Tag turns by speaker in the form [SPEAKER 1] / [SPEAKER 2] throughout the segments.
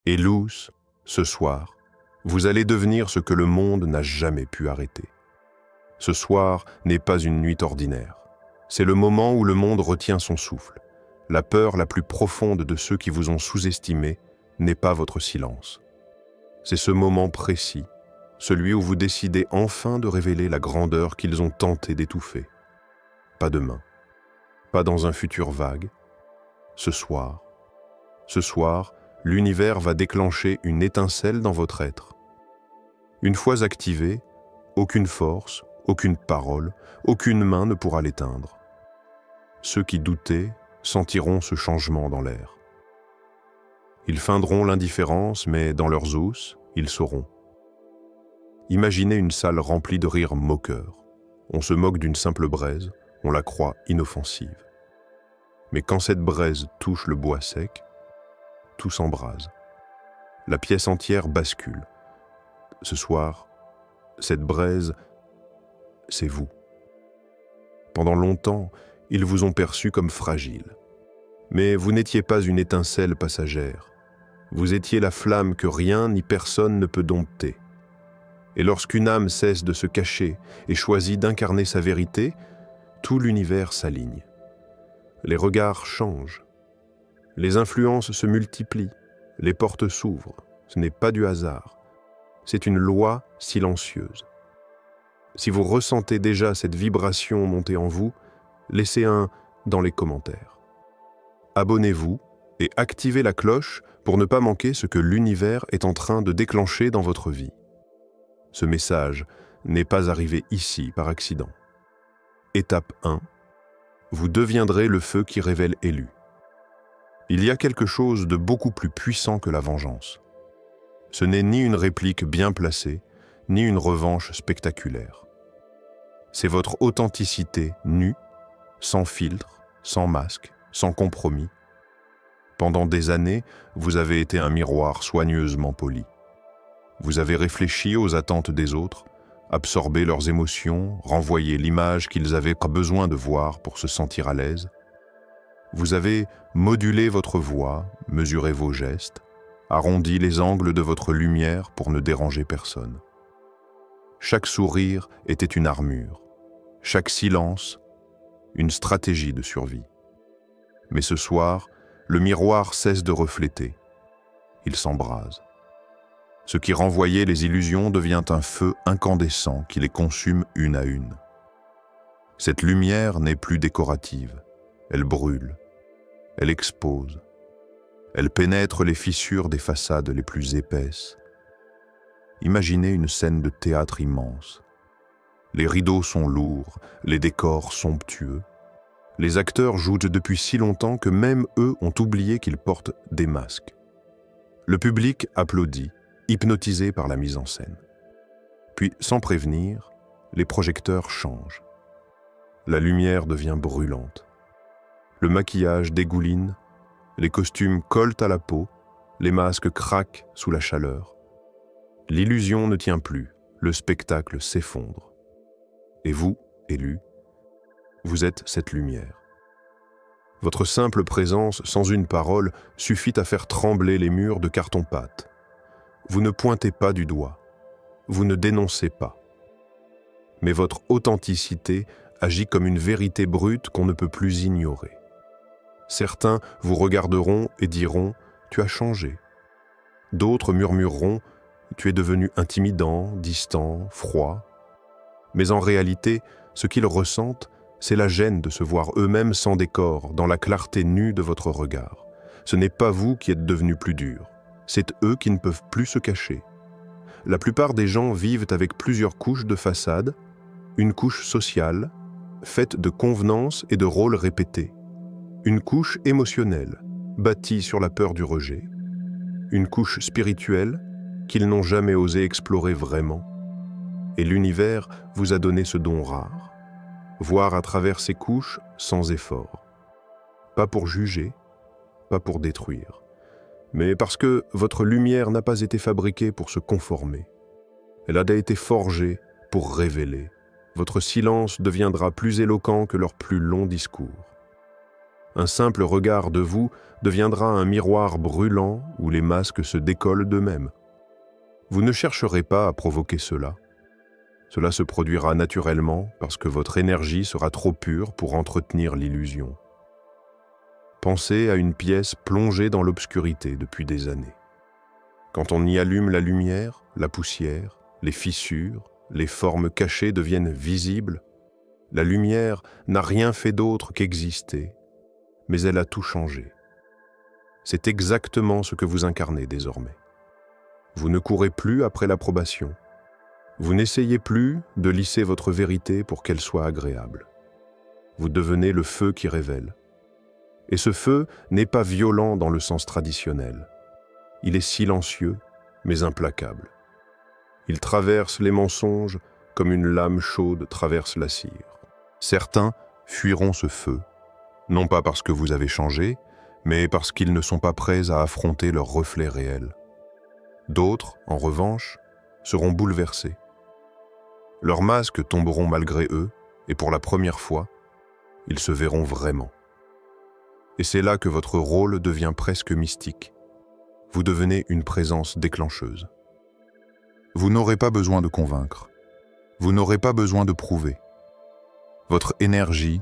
[SPEAKER 1] Et Luz, ce soir, vous allez devenir ce que le monde n'a jamais pu arrêter. Ce soir n'est pas une nuit ordinaire. C'est le moment où le monde retient son souffle. La peur la plus profonde de ceux qui vous ont sous-estimé n'est pas votre silence. C'est ce moment précis, celui où vous décidez enfin de révéler la grandeur qu'ils ont tenté d'étouffer. Pas demain, pas dans un futur vague. Ce soir, l'univers va déclencher une étincelle dans votre être. Une fois activée, aucune force, aucune parole, aucune main ne pourra l'éteindre. Ceux qui doutaient sentiront ce changement dans l'air. Ils feindront l'indifférence, mais dans leurs os, ils sauront. Imaginez une salle remplie de rires moqueurs. On se moque d'une simple braise, on la croit inoffensive. Mais quand cette braise touche le bois sec, tout s'embrase. La pièce entière bascule. Ce soir, cette braise, c'est vous. Pendant longtemps, ils vous ont perçu comme fragile. Mais vous n'étiez pas une étincelle passagère. Vous étiez la flamme que rien ni personne ne peut dompter. Et lorsqu'une âme cesse de se cacher et choisit d'incarner sa vérité, tout l'univers s'aligne. Les regards changent. Les influences se multiplient. Les portes s'ouvrent. Ce n'est pas du hasard. C'est une loi silencieuse. Si vous ressentez déjà cette vibration monter en vous, laissez un dans les commentaires. Abonnez-vous et activez la cloche pour ne pas manquer ce que l'univers est en train de déclencher dans votre vie. Ce message n'est pas arrivé ici par accident. Étape 1. Vous deviendrez le feu qui révèle Élu. Il y a quelque chose de beaucoup plus puissant que la vengeance. Ce n'est ni une réplique bien placée, ni une revanche spectaculaire. C'est votre authenticité nue, sans filtre, sans masque, sans compromis. Pendant des années, vous avez été un miroir soigneusement poli. Vous avez réfléchi aux attentes des autres, absorbé leurs émotions, renvoyé l'image qu'ils avaient besoin de voir pour se sentir à l'aise. Vous avez modulé votre voix, mesuré vos gestes, arrondi les angles de votre lumière pour ne déranger personne. Chaque sourire était une armure, chaque silence, une stratégie de survie. Mais ce soir, le miroir cesse de refléter. Il s'embrase. Ce qui renvoyait les illusions devient un feu incandescent qui les consume une à une. Cette lumière n'est plus décorative. Elle brûle. Elle expose. Elle pénètre les fissures des façades les plus épaisses. Imaginez une scène de théâtre immense. Les rideaux sont lourds, les décors somptueux. Les acteurs jouent depuis si longtemps que même eux ont oublié qu'ils portent des masques. Le public applaudit, hypnotisé par la mise en scène. Puis, sans prévenir, les projecteurs changent. La lumière devient brûlante. Le maquillage dégouline, les costumes collent à la peau, les masques craquent sous la chaleur. L'illusion ne tient plus, le spectacle s'effondre. Et vous, Élu, vous êtes cette lumière. Votre simple présence, sans une parole, suffit à faire trembler les murs de carton-pâte. Vous ne pointez pas du doigt, vous ne dénoncez pas. Mais votre authenticité agit comme une vérité brute qu'on ne peut plus ignorer. Certains vous regarderont et diront « tu as changé ». D'autres murmureront « tu es devenu intimidant, distant, froid ». Mais en réalité, ce qu'ils ressentent, c'est la gêne de se voir eux-mêmes sans décor, dans la clarté nue de votre regard. Ce n'est pas vous qui êtes devenu plus dur, c'est eux qui ne peuvent plus se cacher. La plupart des gens vivent avec plusieurs couches de façade, une couche sociale, faite de convenances et de rôles répétés, une couche émotionnelle, bâtie sur la peur du rejet, une couche spirituelle qu'ils n'ont jamais osé explorer vraiment. Et l'univers vous a donné ce don rare, voir à travers ces couches sans effort. Pas pour juger, pas pour détruire, mais parce que votre lumière n'a pas été fabriquée pour se conformer. Elle a été forgée pour révéler. Votre silence deviendra plus éloquent que leurs plus longs discours. Un simple regard de vous deviendra un miroir brûlant où les masques se décollent d'eux-mêmes. Vous ne chercherez pas à provoquer cela. Cela se produira naturellement parce que votre énergie sera trop pure pour entretenir l'illusion. Pensez à une pièce plongée dans l'obscurité depuis des années. Quand on y allume la lumière, la poussière, les fissures, les formes cachées deviennent visibles. La lumière n'a rien fait d'autre qu'exister, mais elle a tout changé. C'est exactement ce que vous incarnez désormais. Vous ne courez plus après l'approbation. Vous n'essayez plus de lisser votre vérité pour qu'elle soit agréable. Vous devenez le feu qui révèle. Et ce feu n'est pas violent dans le sens traditionnel. Il est silencieux, mais implacable. Il traverse les mensonges comme une lame chaude traverse la cire. Certains fuiront ce feu, non pas parce que vous avez changé, mais parce qu'ils ne sont pas prêts à affronter leur reflet réel. D'autres, en revanche, seront bouleversés. Leurs masques tomberont malgré eux, et pour la première fois, ils se verront vraiment. Et c'est là que votre rôle devient presque mystique. Vous devenez une présence déclencheuse. Vous n'aurez pas besoin de convaincre. Vous n'aurez pas besoin de prouver. Votre énergie,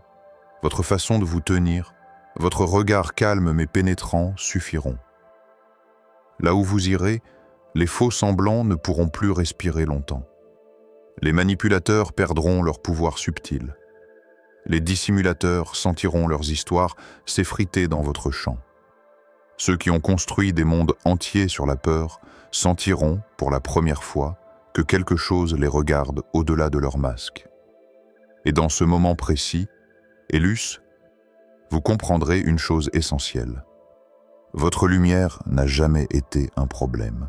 [SPEAKER 1] votre façon de vous tenir, votre regard calme mais pénétrant suffiront. Là où vous irez, les faux semblants ne pourront plus respirer longtemps. Les manipulateurs perdront leur pouvoir subtil. Les dissimulateurs sentiront leurs histoires s'effriter dans votre champ. Ceux qui ont construit des mondes entiers sur la peur sentiront, pour la première fois, que quelque chose les regarde au-delà de leur masque. Et dans ce moment précis, Élus, vous comprendrez une chose essentielle. Votre lumière n'a jamais été un problème.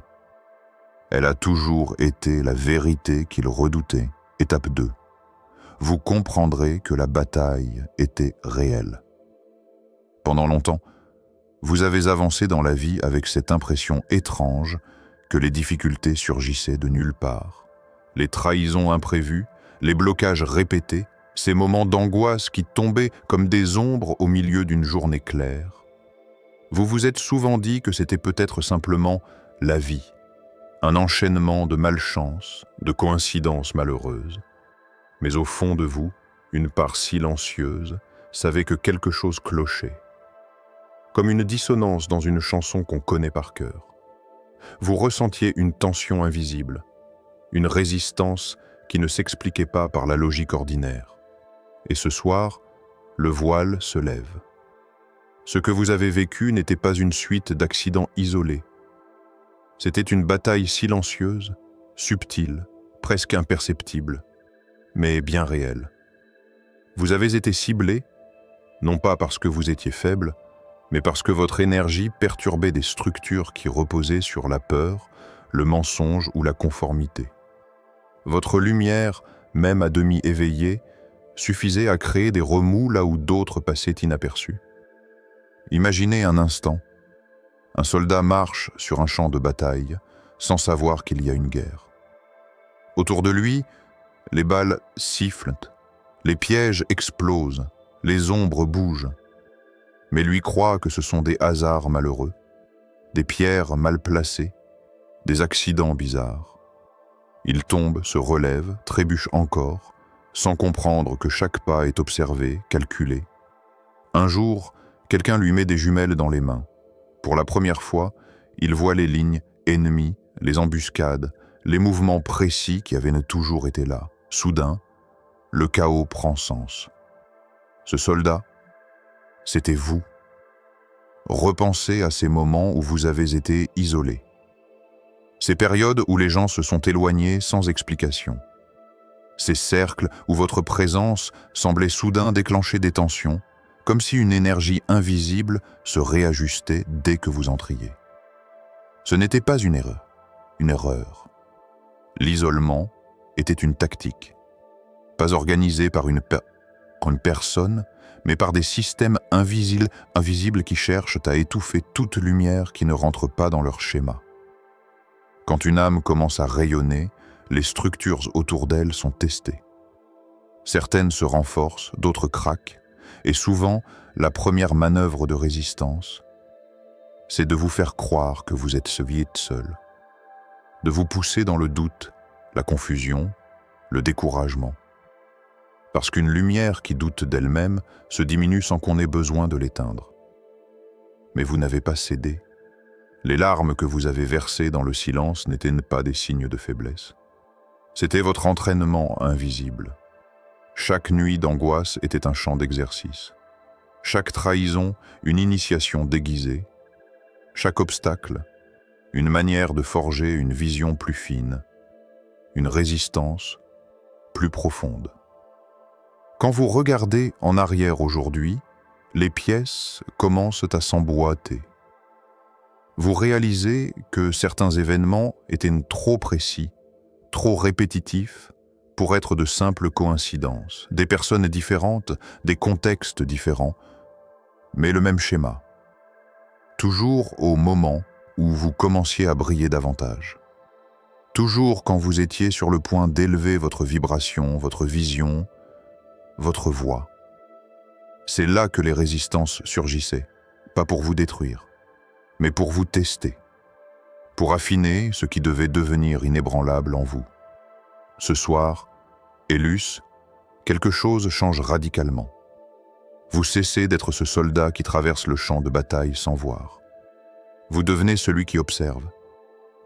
[SPEAKER 1] Elle a toujours été la vérité qu'ils redoutaient. Étape 2. Vous comprendrez que la bataille était réelle. Pendant longtemps, vous avez avancé dans la vie avec cette impression étrange que les difficultés surgissaient de nulle part. Les trahisons imprévues, les blocages répétés, ces moments d'angoisse qui tombaient comme des ombres au milieu d'une journée claire. Vous vous êtes souvent dit que c'était peut-être simplement la vie, un enchaînement de malchance, de coïncidences malheureuses. Mais au fond de vous, une part silencieuse savait que quelque chose clochait. Comme une dissonance dans une chanson qu'on connaît par cœur. Vous ressentiez une tension invisible, une résistance qui ne s'expliquait pas par la logique ordinaire. Et ce soir, le voile se lève. Ce que vous avez vécu n'était pas une suite d'accidents isolés. C'était une bataille silencieuse, subtile, presque imperceptible, mais bien réelle. Vous avez été ciblé, non pas parce que vous étiez faible, mais parce que votre énergie perturbait des structures qui reposaient sur la peur, le mensonge ou la conformité. Votre lumière, même à demi éveillée, suffisait à créer des remous là où d'autres passaient inaperçus. Imaginez un instant, un soldat marche sur un champ de bataille sans savoir qu'il y a une guerre. Autour de lui, les balles sifflent, les pièges explosent, les ombres bougent. Mais lui croit que ce sont des hasards malheureux, des pierres mal placées, des accidents bizarres. Il tombe, se relève, trébuche encore, sans comprendre que chaque pas est observé, calculé. Un jour, quelqu'un lui met des jumelles dans les mains. Pour la première fois, il voit les lignes ennemies, les embuscades, les mouvements précis qui avaient toujours été là. Soudain, le chaos prend sens. Ce soldat, c'était vous. Repensez à ces moments où vous avez été isolé. Ces périodes où les gens se sont éloignés sans explication. Ces cercles où votre présence semblait soudain déclencher des tensions, comme si une énergie invisible se réajustait dès que vous entriez. Ce n'était pas une erreur. L'isolement était une tactique, pas organisée par une personne, mais par des systèmes invisibles qui cherchent à étouffer toute lumière qui ne rentre pas dans leur schéma. Quand une âme commence à rayonner, les structures autour d'elle sont testées. Certaines se renforcent, d'autres craquent,
[SPEAKER 2] Et souvent, la première manœuvre de résistance, c'est de vous faire croire que vous êtes seul, de vous pousser dans le doute, la confusion, le découragement. Parce qu'une lumière qui doute d'elle-même se diminue sans qu'on ait besoin de l'éteindre. Mais vous n'avez pas cédé. Les larmes que vous avez versées dans le silence n'étaient pas des signes de faiblesse. C'était votre entraînement invisible. Chaque nuit d'angoisse était un champ d'exercice. Chaque trahison, une initiation déguisée. Chaque obstacle, une manière de forger une vision plus fine, une résistance plus profonde. Quand vous regardez en arrière aujourd'hui, les pièces commencent à s'emboîter. Vous réalisez que certains événements étaient trop précis, trop répétitifs pour être de simples coïncidences, des personnes différentes, des contextes différents, mais le même schéma. Toujours au moment où vous commenciez à briller davantage. Toujours quand vous étiez sur le point d'élever votre vibration, votre vision, votre voix. C'est là que les résistances surgissaient, pas pour vous détruire, mais pour vous tester, pour affiner ce qui devait devenir inébranlable en vous. Ce soir, Élus, quelque chose change radicalement. Vous cessez d'être ce soldat qui traverse le champ de bataille sans voir. Vous devenez celui qui observe.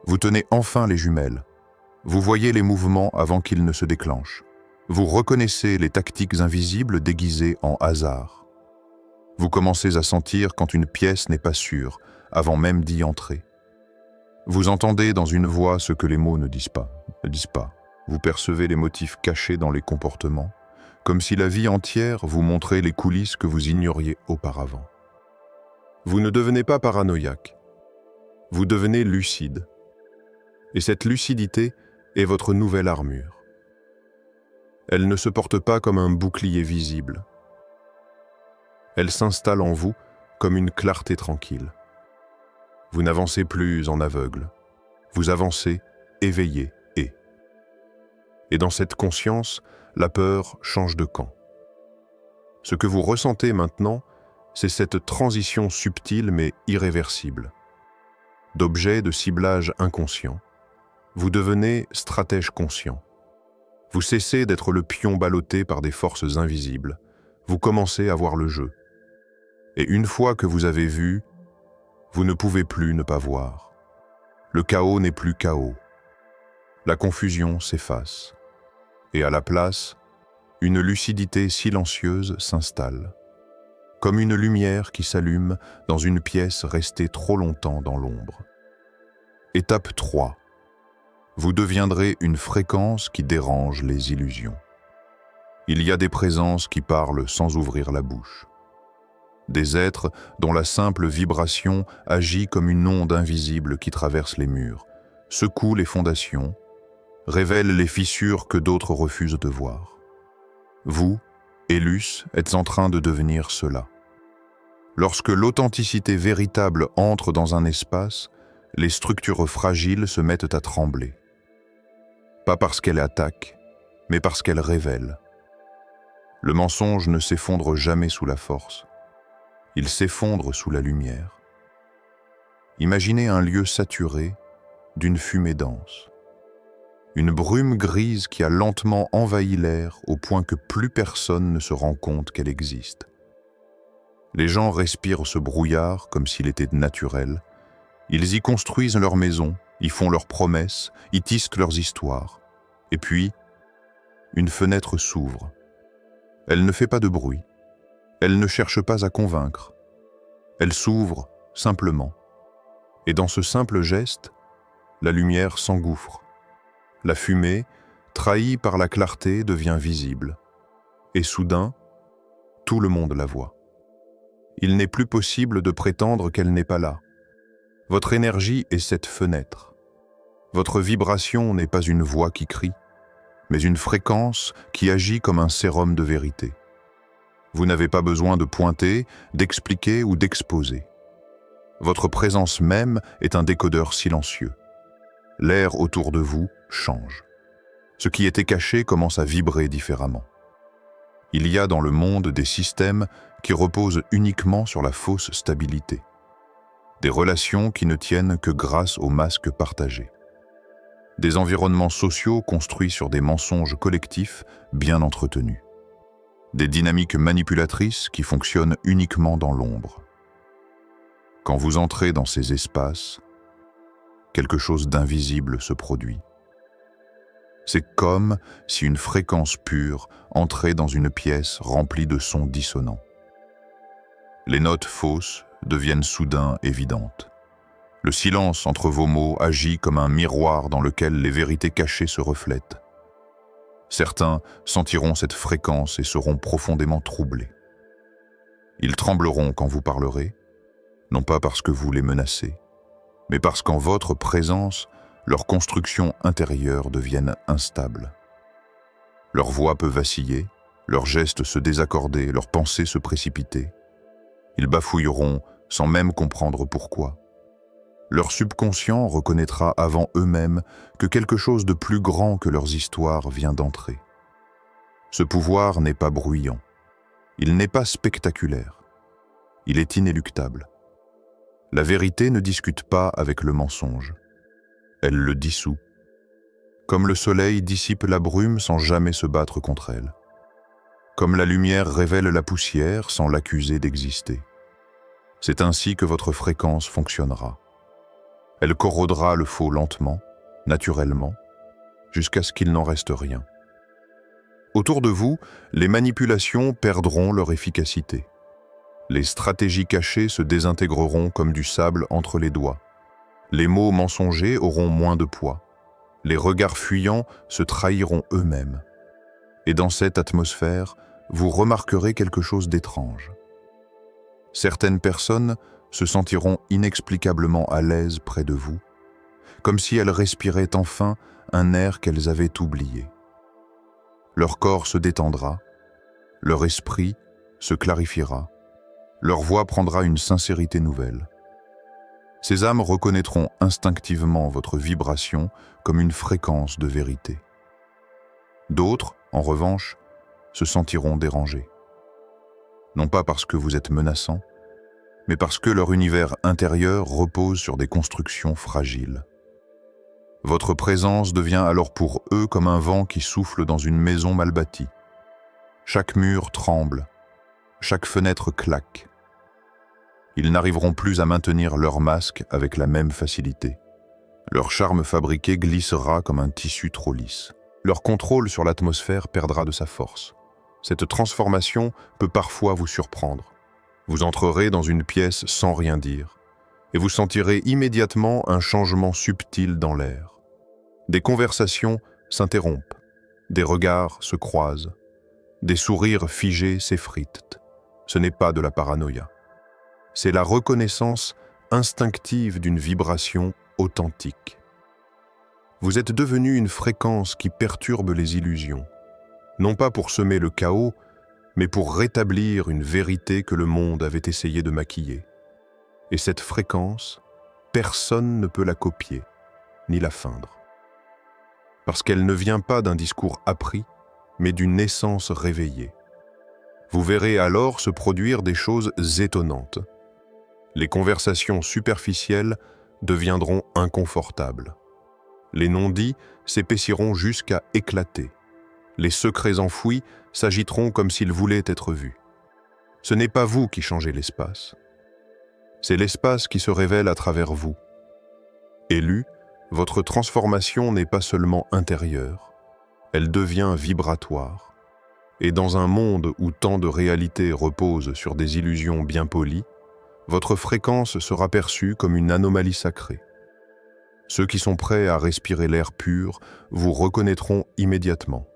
[SPEAKER 2] Vous tenez enfin les jumelles. Vous voyez les mouvements avant qu'ils ne se déclenchent. Vous reconnaissez les tactiques invisibles déguisées en hasard. Vous commencez à sentir quand une pièce n'est pas sûre, avant même d'y entrer. Vous entendez dans une voix ce que les mots ne disent pas. Vous percevez les motifs cachés dans les comportements, comme si la vie entière vous montrait les coulisses que vous ignoriez auparavant. Vous ne devenez pas paranoïaque. Vous devenez lucide. Et cette lucidité est votre nouvelle armure. Elle ne se porte pas comme un bouclier visible. Elle s'installe en vous comme une clarté tranquille. Vous n'avancez plus en aveugle. Vous avancez éveillé et dans cette conscience, la peur change de camp. Ce que vous ressentez maintenant, c'est cette transition subtile mais irréversible. D'objet de ciblage inconscient, vous devenez stratège conscient. Vous cessez d'être le pion ballotté par des forces invisibles. Vous commencez à voir le jeu. Et une fois que vous avez vu, vous ne pouvez plus ne pas voir. Le chaos n'est plus chaos. La confusion s'efface. Et à la place, une lucidité silencieuse s'installe. Comme une lumière qui s'allume dans une pièce restée trop longtemps dans l'ombre. Étape 3. Vous deviendrez une fréquence qui dérange les illusions. Il y a des présences qui parlent sans ouvrir la bouche. Des êtres dont la simple vibration agit comme une onde invisible qui traverse les murs, secoue les fondations, révèle les fissures que d'autres refusent de voir. Vous, Élus, êtes en train de devenir cela. Lorsque l'authenticité véritable entre dans un espace, les structures fragiles se mettent à trembler. Pas parce qu'elle attaque, mais parce qu'elle révèle. Le mensonge ne s'effondre jamais sous la force. Il s'effondre sous la lumière. Imaginez un lieu saturé d'une fumée dense. Une brume grise qui a lentement envahi l'air au point que plus personne ne se rend compte qu'elle existe. Les gens respirent ce brouillard comme s'il était naturel. Ils y construisent leurs maisons, y font leurs promesses, y tissent leurs histoires. Et puis, une fenêtre s'ouvre. Elle ne fait pas de bruit. Elle ne cherche pas à convaincre. Elle s'ouvre simplement. Et dans ce simple geste, la lumière s'engouffre. La fumée, trahie par la clarté, devient visible. Et soudain, tout le monde la voit. Il n'est plus possible de prétendre qu'elle n'est pas là. Votre énergie est cette fenêtre. Votre vibration n'est pas une voix qui crie, mais une fréquence qui agit comme un sérum de vérité. Vous n'avez pas besoin de pointer, d'expliquer ou d'exposer. Votre présence même est un décodeur silencieux. L'air autour de vous change. Ce qui était caché commence à vibrer différemment. Il y a dans le monde des systèmes qui reposent uniquement sur la fausse stabilité, des relations qui ne tiennent que grâce aux masques partagés, des environnements sociaux construits sur des mensonges collectifs bien entretenus, des dynamiques manipulatrices qui fonctionnent uniquement dans l'ombre. Quand vous entrez dans ces espaces, quelque chose d'invisible se produit. C'est comme si une fréquence pure entrait dans une pièce remplie de sons dissonants. Les notes fausses deviennent soudain évidentes. Le silence entre vos mots agit comme un miroir dans lequel les vérités cachées se reflètent. Certains sentiront cette fréquence et seront profondément troublés. Ils trembleront quand vous parlerez, non pas parce que vous les menacez, mais parce qu'en votre présence, leurs constructions intérieures deviennent instables. Leur voix peut vaciller, leurs gestes se désaccorder, leurs pensées se précipiter. Ils bafouilleront sans même comprendre pourquoi. Leur subconscient reconnaîtra avant eux-mêmes que quelque chose de plus grand que leurs histoires vient d'entrer. Ce pouvoir n'est pas bruyant. Il n'est pas spectaculaire. Il est inéluctable. La vérité ne discute pas avec le mensonge. Elle le dissout. Comme le soleil dissipe la brume sans jamais se battre contre elle. Comme la lumière révèle la poussière sans l'accuser d'exister. C'est ainsi que votre fréquence fonctionnera. Elle corrodera le faux lentement, naturellement, jusqu'à ce qu'il n'en reste rien. Autour de vous, les manipulations perdront leur efficacité. Les stratégies cachées se désintégreront comme du sable entre les doigts. Les mots mensongers auront moins de poids. Les regards fuyants se trahiront eux-mêmes. Et dans cette atmosphère, vous remarquerez quelque chose d'étrange. Certaines personnes se sentiront inexplicablement à l'aise près de vous, comme si elles respiraient enfin un air qu'elles avaient oublié. Leur corps se détendra, leur esprit se clarifiera, leur voix prendra une sincérité nouvelle. Ces âmes reconnaîtront instinctivement votre vibration comme une fréquence de vérité. D'autres, en revanche, se sentiront dérangés. Non pas parce que vous êtes menaçant, mais parce que leur univers intérieur repose sur des constructions fragiles. Votre présence devient alors pour eux comme un vent qui souffle dans une maison mal bâtie. Chaque mur tremble, chaque fenêtre claque. Ils n'arriveront plus à maintenir leur masque avec la même facilité. Leur charme fabriqué glissera comme un tissu trop lisse. Leur contrôle sur l'atmosphère perdra de sa force. Cette transformation peut parfois vous surprendre. Vous entrerez dans une pièce sans rien dire, et vous sentirez immédiatement un changement subtil dans l'air. Des conversations s'interrompent, des regards se croisent, des sourires figés s'effritent. Ce n'est pas de la paranoïa. C'est la reconnaissance instinctive d'une vibration authentique. Vous êtes devenu une fréquence qui perturbe les illusions, non pas pour semer le chaos, mais pour rétablir une vérité que le monde avait essayé de maquiller. Et cette fréquence, personne ne peut la copier, ni la feindre. Parce qu'elle ne vient pas d'un discours appris, mais d'une essence réveillée. Vous verrez alors se produire des choses étonnantes. Les conversations superficielles deviendront inconfortables. Les non-dits s'épaissiront jusqu'à éclater. Les secrets enfouis s'agiteront comme s'ils voulaient être vus. Ce n'est pas vous qui changez l'espace. C'est l'espace qui se révèle à travers vous. Élu, votre transformation n'est pas seulement intérieure, elle devient vibratoire. Et dans un monde où tant de réalités reposent sur des illusions bien polies, votre fréquence sera perçue comme une anomalie sacrée. Ceux qui sont prêts à respirer l'air pur vous reconnaîtront immédiatement.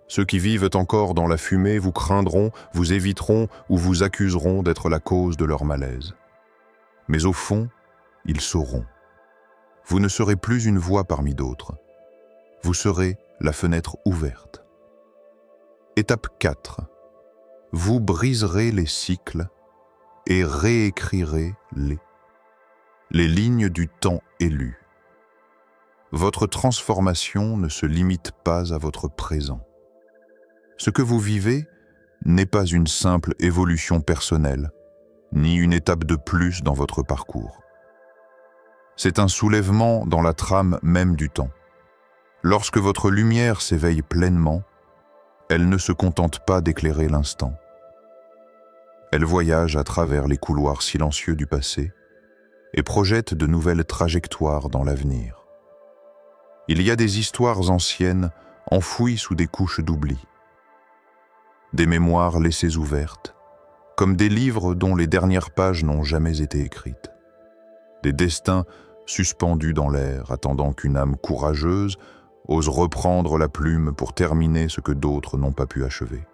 [SPEAKER 2] Ceux qui vivent encore dans la fumée vous craindront, vous éviteront ou vous accuseront d'être la cause de leur malaise. Mais au fond, ils sauront. Vous ne serez plus une voix parmi d'autres. Vous serez la fenêtre ouverte. Étape 4. Vous briserez les cycles et réécrirez les lignes du temps élu. Votre transformation ne se limite pas à votre présent. Ce que vous vivez n'est pas une simple évolution personnelle, ni une étape de plus dans votre parcours. C'est un soulèvement dans la trame même du temps. Lorsque votre lumière s'éveille pleinement, elle ne se contente pas d'éclairer l'instant. Elle voyage à travers les couloirs silencieux du passé et projette de nouvelles trajectoires dans l'avenir. Il y a des histoires anciennes enfouies sous des couches d'oubli, des mémoires laissées ouvertes, comme des livres dont les dernières pages n'ont jamais été écrites, des destins suspendus dans l'air, attendant qu'une âme courageuse ose reprendre la plume pour terminer ce que d'autres n'ont pas pu achever.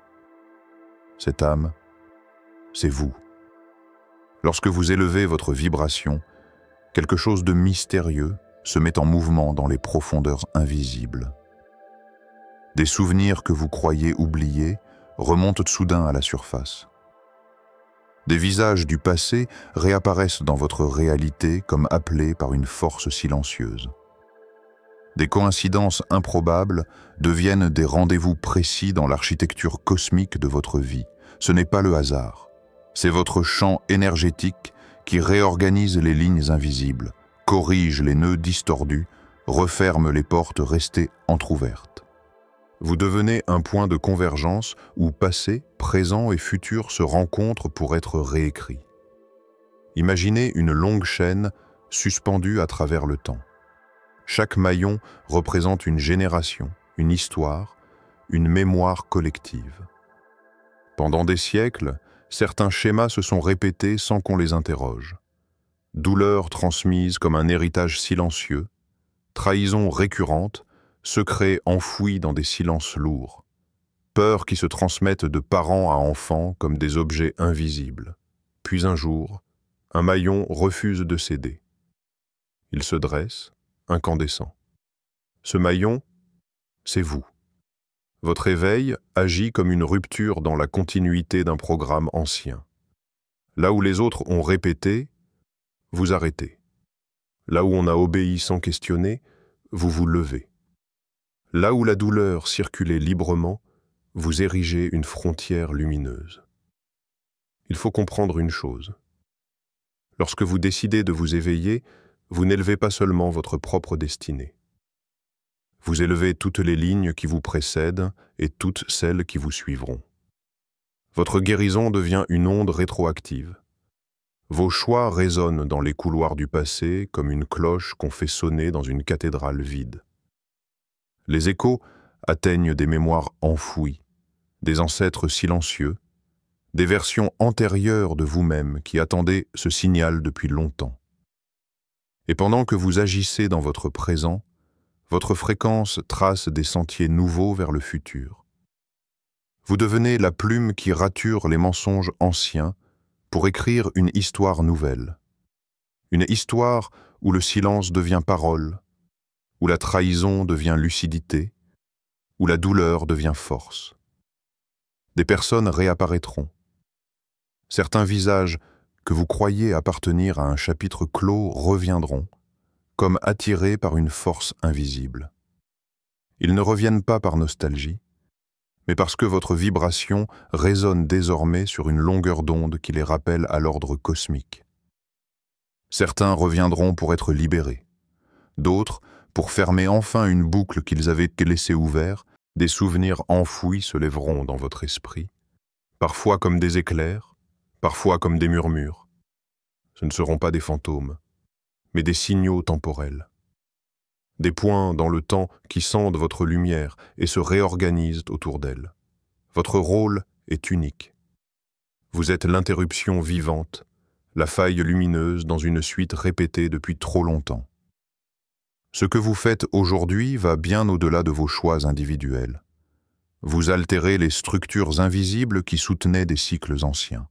[SPEAKER 2] Cette âme, c'est vous. Lorsque vous élevez votre vibration, quelque chose de mystérieux se met en mouvement dans les profondeurs invisibles. Des souvenirs que vous croyez oubliés remontent soudain à la surface. Des visages du passé réapparaissent dans votre réalité comme appelés par une force silencieuse. Des coïncidences improbables deviennent des rendez-vous précis dans l'architecture cosmique de votre vie. Ce n'est pas le hasard. C'est votre champ énergétique qui réorganise les lignes invisibles, corrige les nœuds distordus, referme les portes restées entr'ouvertes. Vous devenez un point de convergence où passé, présent et futur se rencontrent pour être réécrits. Imaginez une longue chaîne suspendue à travers le temps. Chaque maillon représente une génération, une histoire, une mémoire collective. Pendant des siècles, certains schémas se sont répétés sans qu'on les interroge. Douleurs transmises comme un héritage silencieux, trahisons récurrentes, secrets enfouis dans des silences lourds, peurs qui se transmettent de parents à enfants comme des objets invisibles. Puis un jour, un maillon refuse de céder. Il se dresse, incandescent. Ce maillon, c'est vous. Votre éveil agit comme une rupture dans la continuité d'un programme ancien. Là où les autres ont répété, vous arrêtez. Là où on a obéi sans questionner, vous vous levez. Là où la douleur circulait librement, vous érigez une frontière lumineuse. Il faut comprendre une chose. Lorsque vous décidez de vous éveiller, vous n'élevez pas seulement votre propre destinée. Vous élevez toutes les lignes qui vous précèdent et toutes celles qui vous suivront. Votre guérison devient une onde rétroactive. Vos choix résonnent dans les couloirs du passé comme une cloche qu'on fait sonner dans une cathédrale vide. Les échos atteignent des mémoires enfouies, des ancêtres silencieux, des versions antérieures de vous-même qui attendaient ce signal depuis longtemps. Et pendant que vous agissez dans votre présent, votre fréquence trace des sentiers nouveaux vers le futur. Vous devenez la plume qui rature les mensonges anciens pour écrire une histoire nouvelle. Une histoire où le silence devient parole, où la trahison devient lucidité, où la douleur devient force. Des personnes réapparaîtront. Certains visages que vous croyez appartenir à un chapitre clos reviendront, comme attirés par une force invisible. Ils ne reviennent pas par nostalgie, mais parce que votre vibration résonne désormais sur une longueur d'onde qui les rappelle à l'ordre cosmique. Certains reviendront pour être libérés, d'autres pour fermer enfin une boucle qu'ils avaient laissée ouverte. Des souvenirs enfouis se lèveront dans votre esprit, parfois comme des éclairs, parfois comme des murmures. Ce ne seront pas des fantômes, mais des signaux temporels. Des points dans le temps qui scandent votre lumière et se réorganisent autour d'elle. Votre rôle est unique. Vous êtes l'interruption vivante, la faille lumineuse dans une suite répétée depuis trop longtemps. Ce que vous faites aujourd'hui va bien au-delà de vos choix individuels. Vous altérez les structures invisibles qui soutenaient des cycles anciens.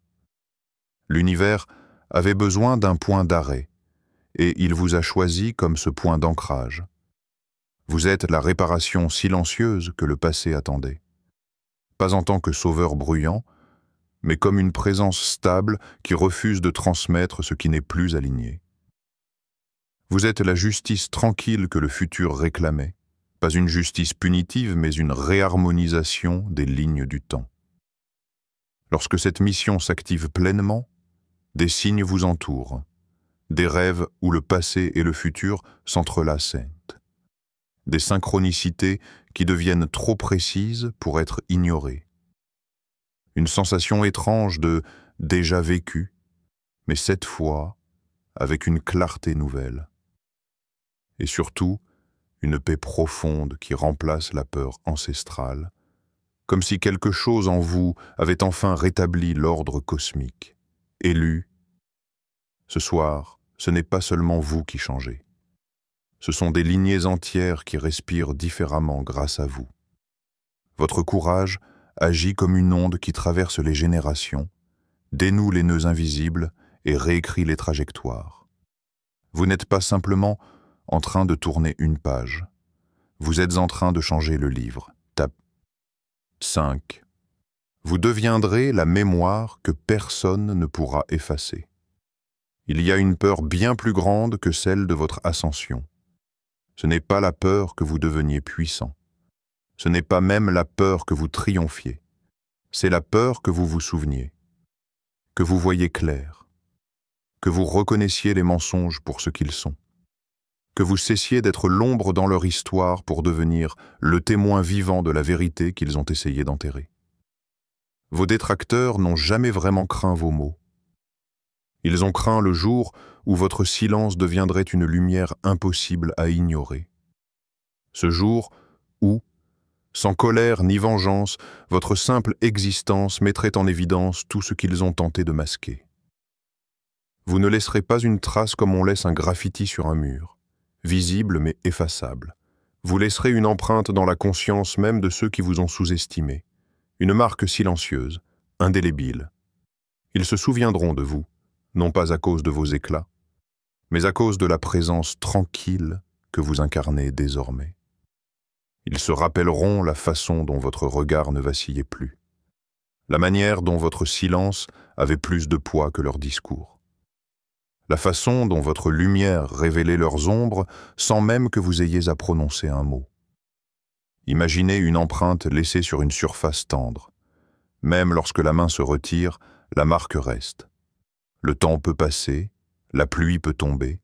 [SPEAKER 2] L'univers avait besoin d'un point d'arrêt, et il vous a choisi comme ce point d'ancrage. Vous êtes la réparation silencieuse que le passé attendait. Pas en tant que sauveur bruyant, mais comme une présence stable qui refuse de transmettre ce qui n'est plus aligné. Vous êtes la justice tranquille que le futur réclamait, pas une justice punitive, mais une réharmonisation des lignes du temps. Lorsque cette mission s'active pleinement, des signes vous entourent, des rêves où le passé et le futur s'entrelacent, des synchronicités qui deviennent trop précises pour être ignorées. Une sensation étrange de déjà vécu, mais cette fois avec une clarté nouvelle. Et surtout, une paix profonde qui remplace la peur ancestrale, comme si quelque chose en vous avait enfin rétabli l'ordre cosmique. Élu, ce soir, ce n'est pas seulement vous qui changez. Ce sont des lignées entières qui respirent différemment grâce à vous. Votre courage agit comme une onde qui traverse les générations, dénoue les nœuds invisibles et réécrit les trajectoires. Vous n'êtes pas simplement en train de tourner une page. Vous êtes en train de changer le livre. Tape 5. Vous deviendrez la mémoire que personne ne pourra effacer. Il y a une peur bien plus grande que celle de votre ascension. Ce n'est pas la peur que vous deveniez puissant. Ce n'est pas même la peur que vous triomphiez. C'est la peur que vous vous souveniez, que vous voyez clair, que vous reconnaissiez les mensonges pour ce qu'ils sont, que vous cessiez d'être l'ombre dans leur histoire pour devenir le témoin vivant de la vérité qu'ils ont essayé d'enterrer. Vos détracteurs n'ont jamais vraiment craint vos mots. Ils ont craint le jour où votre silence deviendrait une lumière impossible à ignorer. Ce jour où, sans colère ni vengeance, votre simple existence mettrait en évidence tout ce qu'ils ont tenté de masquer. Vous ne laisserez pas une trace comme on laisse un graffiti sur un mur, visible mais effaçable. Vous laisserez une empreinte dans la conscience même de ceux qui vous ont sous-estimé, une marque silencieuse, indélébile. Ils se souviendront de vous, non pas à cause de vos éclats, mais à cause de la présence tranquille que vous incarnez désormais. Ils se rappelleront la façon dont votre regard ne vacillait plus, la manière dont votre silence avait plus de poids que leur discours, la façon dont votre lumière révélait leurs ombres sans même que vous ayez à prononcer un mot. Imaginez une empreinte laissée sur une surface tendre. Même lorsque la main se retire, la marque reste. Le temps peut passer, la pluie peut tomber,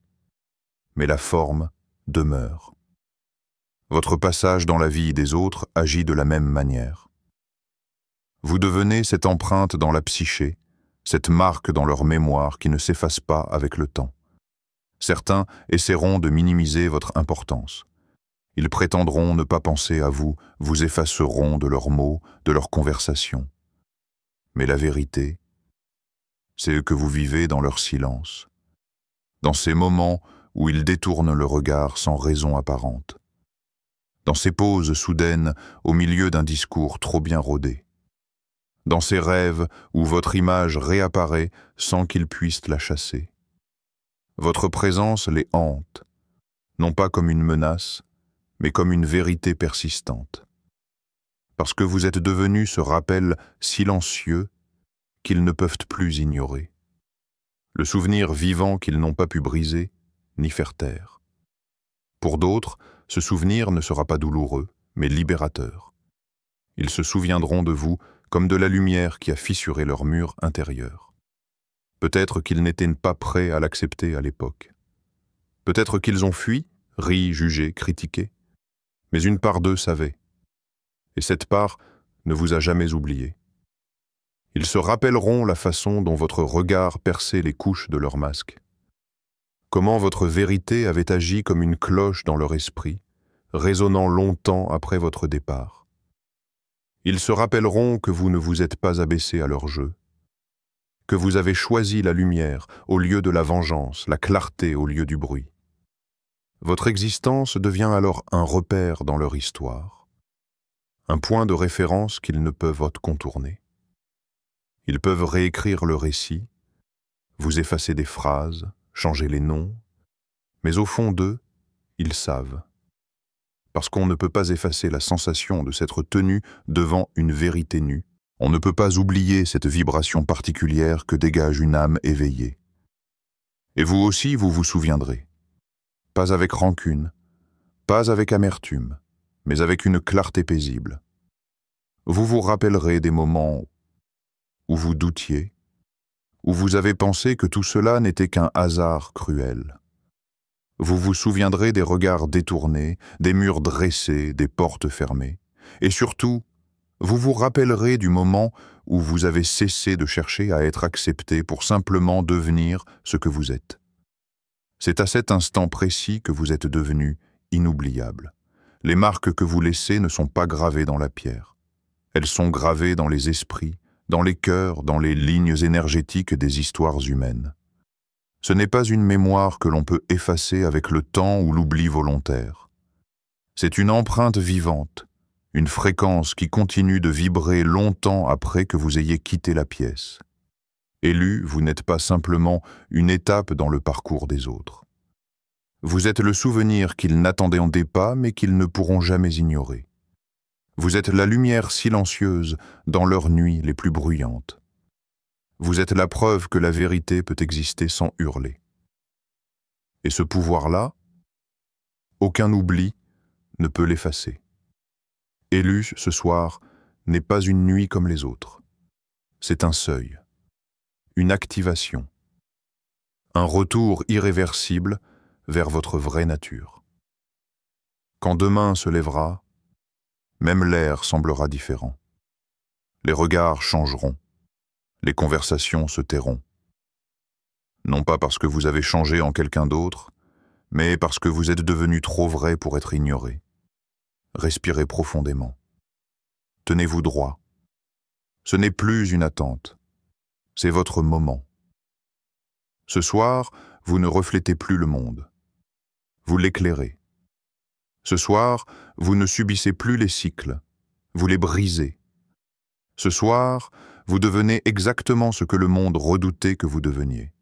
[SPEAKER 2] mais la forme demeure. Votre passage dans la vie des autres agit de la même manière. Vous devenez cette empreinte dans la psyché, cette marque dans leur mémoire qui ne s'efface pas avec le temps. Certains essaieront de minimiser votre importance. Ils prétendront ne pas penser à vous, vous effaceront de leurs mots, de leurs conversations. Mais la vérité, c'est que vous vivez dans leur silence, dans ces moments où ils détournent le regard sans raison apparente, dans ces pauses soudaines au milieu d'un discours trop bien rodé, dans ces rêves où votre image réapparaît sans qu'ils puissent la chasser. Votre présence les hante, non pas comme une menace, mais comme une vérité persistante. Parce que vous êtes devenu ce rappel silencieux qu'ils ne peuvent plus ignorer. Le souvenir vivant qu'ils n'ont pas pu briser ni faire taire. Pour d'autres, ce souvenir ne sera pas douloureux, mais libérateur. Ils se souviendront de vous comme de la lumière qui a fissuré leur mur intérieur. Peut-être qu'ils n'étaient pas prêts à l'accepter à l'époque. Peut-être qu'ils ont fui, ri, jugé, critiqué. Mais une part d'eux savait. Et cette part ne vous a jamais oublié. Ils se rappelleront la façon dont votre regard perçait les couches de leur masque. Comment votre vérité avait agi comme une cloche dans leur esprit, résonnant longtemps après votre départ. Ils se rappelleront que vous ne vous êtes pas abaissé à leur jeu, que vous avez choisi la lumière au lieu de la vengeance, la clarté au lieu du bruit. Votre existence devient alors un repère dans leur histoire, un point de référence qu'ils ne peuvent contourner. Ils peuvent réécrire le récit, vous effacer des phrases, changer les noms, mais au fond d'eux, ils savent. Parce qu'on ne peut pas effacer la sensation de s'être tenu devant une vérité nue, on ne peut pas oublier cette vibration particulière que dégage une âme éveillée. Et vous aussi, vous vous souviendrez. Pas avec rancune, pas avec amertume, mais avec une clarté paisible. Vous vous rappellerez des moments où vous doutiez, où vous avez pensé que tout cela n'était qu'un hasard cruel. Vous vous souviendrez des regards détournés, des murs dressés, des portes fermées, et surtout, vous vous rappellerez du moment où vous avez cessé de chercher à être accepté pour simplement devenir ce que vous êtes. C'est à cet instant précis que vous êtes devenu inoubliable. Les marques que vous laissez ne sont pas gravées dans la pierre. Elles sont gravées dans les esprits, dans les cœurs, dans les lignes énergétiques des histoires humaines. Ce n'est pas une mémoire que l'on peut effacer avec le temps ou l'oubli volontaire. C'est une empreinte vivante, une fréquence qui continue de vibrer longtemps après que vous ayez quitté la pièce. Élu, vous n'êtes pas simplement une étape dans le parcours des autres. Vous êtes le souvenir qu'ils n'attendaient pas mais qu'ils ne pourront jamais ignorer. Vous êtes la lumière silencieuse dans leurs nuits les plus bruyantes. Vous êtes la preuve que la vérité peut exister sans hurler. Et ce pouvoir-là, aucun oubli ne peut l'effacer. Élu, ce soir, n'est pas une nuit comme les autres. C'est un seuil, une activation, un retour irréversible vers votre vraie nature. Quand demain se lèvera, même l'air semblera différent. Les regards changeront, les conversations se tairont. Non pas parce que vous avez changé en quelqu'un d'autre, mais parce que vous êtes devenu trop vrai pour être ignoré. Respirez profondément. Tenez-vous droit. Ce n'est plus une attente, c'est votre moment. Ce soir, vous ne reflétez plus le monde. Vous l'éclairez. Ce soir, vous ne subissez plus les cycles, vous les brisez. Ce soir, vous devenez exactement ce que le monde redoutait que vous deveniez.